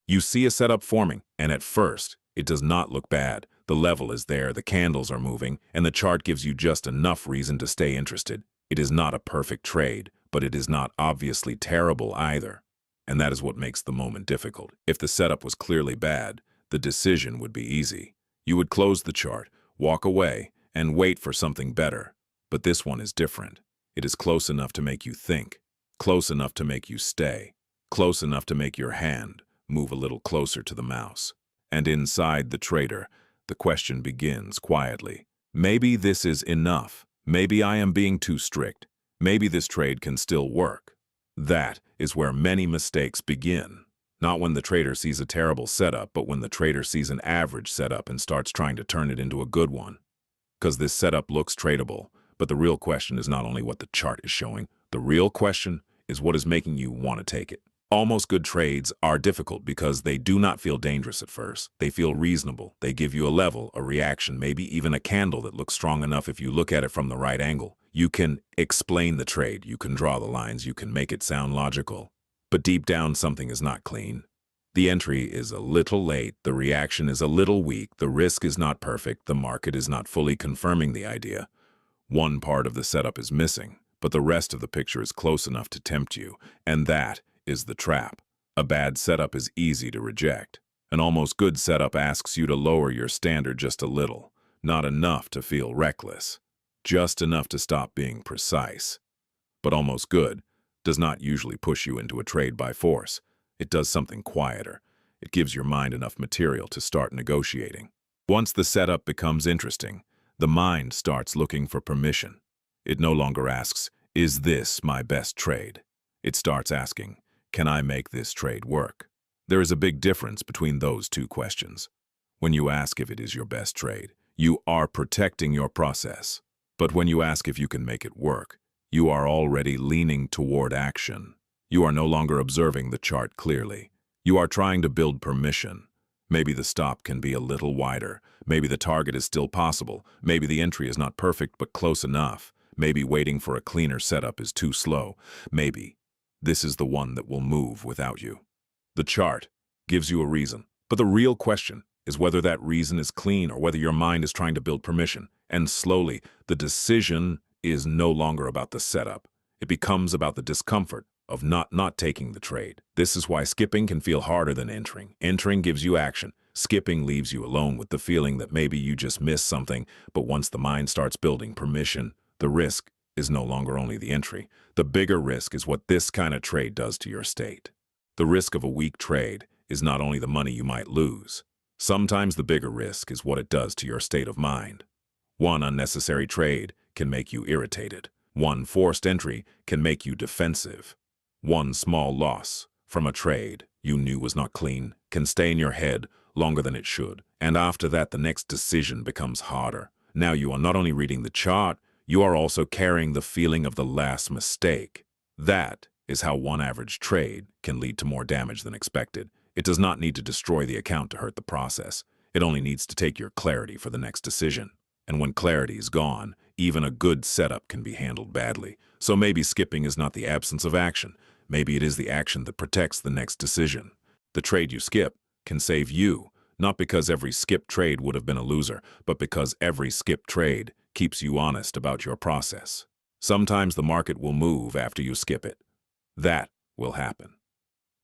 You see a setup forming, and at first, it does not look bad. The level is there, the candles are moving, and the chart gives you just enough reason to stay interested. It is not a perfect trade, but it is not obviously terrible either. And that is what makes the moment difficult. If the setup was clearly bad, the decision would be easy. You would close the chart, walk away, and wait for something better. But this one is different. It is close enough to make you think, close enough to make you stay, close enough to make your hand move a little closer to the mouse. And inside the trader, the question begins quietly. Maybe this is enough. Maybe I am being too strict. Maybe this trade can still work. That is where many mistakes begin. Not when the trader sees a terrible setup, but when the trader sees an average setup and starts trying to turn it into a good one. Because this setup looks tradable, but the real question is not only what the chart is showing, the real question is what is making you want to take it. Almost good trades are difficult because they do not feel dangerous at first. They feel reasonable. They give you a level, a reaction, maybe even a candle that looks strong enough if you look at it from the right angle. You can explain the trade, you can draw the lines, you can make it sound logical. But deep down, something is not clean. The entry is a little late, the reaction is a little weak, the risk is not perfect, the market is not fully confirming the idea. One part of the setup is missing, but the rest of the picture is close enough to tempt you, and that is the trap. A bad setup is easy to reject. An almost good setup asks you to lower your standard just a little, not enough to feel reckless, just enough to stop being precise. But almost good does not usually push you into a trade by force. It does something quieter. It gives your mind enough material to start negotiating. Once the setup becomes interesting, the mind starts looking for permission. It no longer asks, "Is this my best trade?" It starts asking, "Can I make this trade work?" There is a big difference between those two questions. When you ask if it is your best trade, you are protecting your process. But when you ask if you can make it work, you are already leaning toward action. You are no longer observing the chart clearly. You are trying to build permission. Maybe the stop can be a little wider. Maybe the target is still possible. Maybe the entry is not perfect but close enough. Maybe waiting for a cleaner setup is too slow. Maybe this is the one that will move without you. The chart gives you a reason, but the real question is whether that reason is clean or whether your mind is trying to build permission. And slowly, the decision is no longer about the setup. It becomes about the discomfort of not taking the trade. This is why skipping can feel harder than entering. Entering gives you action. Skipping leaves you alone with the feeling that maybe you just missed something, but once the mind starts building permission, the risk is no longer only the entry. The bigger risk is what this kind of trade does to your state. The risk of a weak trade is not only the money you might lose. Sometimes the bigger risk is what it does to your state of mind. One unnecessary trade can make you irritated. One forced entry can make you defensive. One small loss from a trade you knew was not clean can stay in your head longer than it should. And after that, the next decision becomes harder. Now you are not only reading the chart, you are also carrying the feeling of the last mistake. That is how one average trade can lead to more damage than expected. It does not need to destroy the account to hurt the process. It only needs to take your clarity for the next decision. And when clarity is gone, even a good setup can be handled badly. So maybe skipping is not the absence of action. Maybe it is the action that protects the next decision. The trade you skip can save you, not because every skip trade would have been a loser, but because every skip trade keeps you honest about your process. Sometimes the market will move after you skip it. That will happen.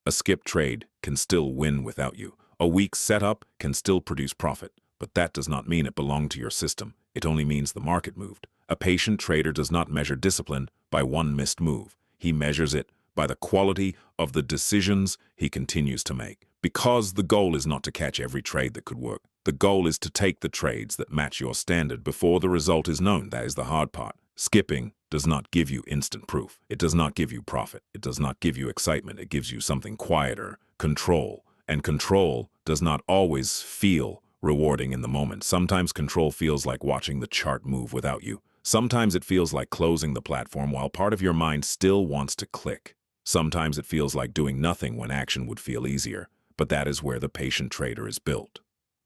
A skip trade can still win without you. A weak setup can still produce profit, but that does not mean it belonged to your system. It only means the market moved. A patient trader does not measure discipline by one missed move. He measures it by the quality of the decisions he continues to make. Because the goal is not to catch every trade that could work. The goal is to take the trades that match your standard before the result is known. That is the hard part. Skipping does not give you instant proof. It does not give you profit. It does not give you excitement. It gives you something quieter, control. And control does not always feel rewarding in the moment. Sometimes control feels like watching the chart move without you. Sometimes it feels like closing the platform while part of your mind still wants to click. Sometimes it feels like doing nothing when action would feel easier. But that is where the patient trader is built.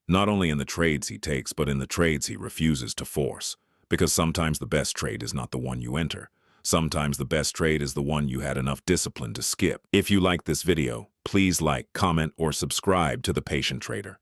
Not only in the trades he takes, but in the trades he refuses to force. Because sometimes the best trade is not the one you enter. Sometimes the best trade is the one you had enough discipline to skip. If you like this video, Please like, comment, or subscribe to The Patient Trader.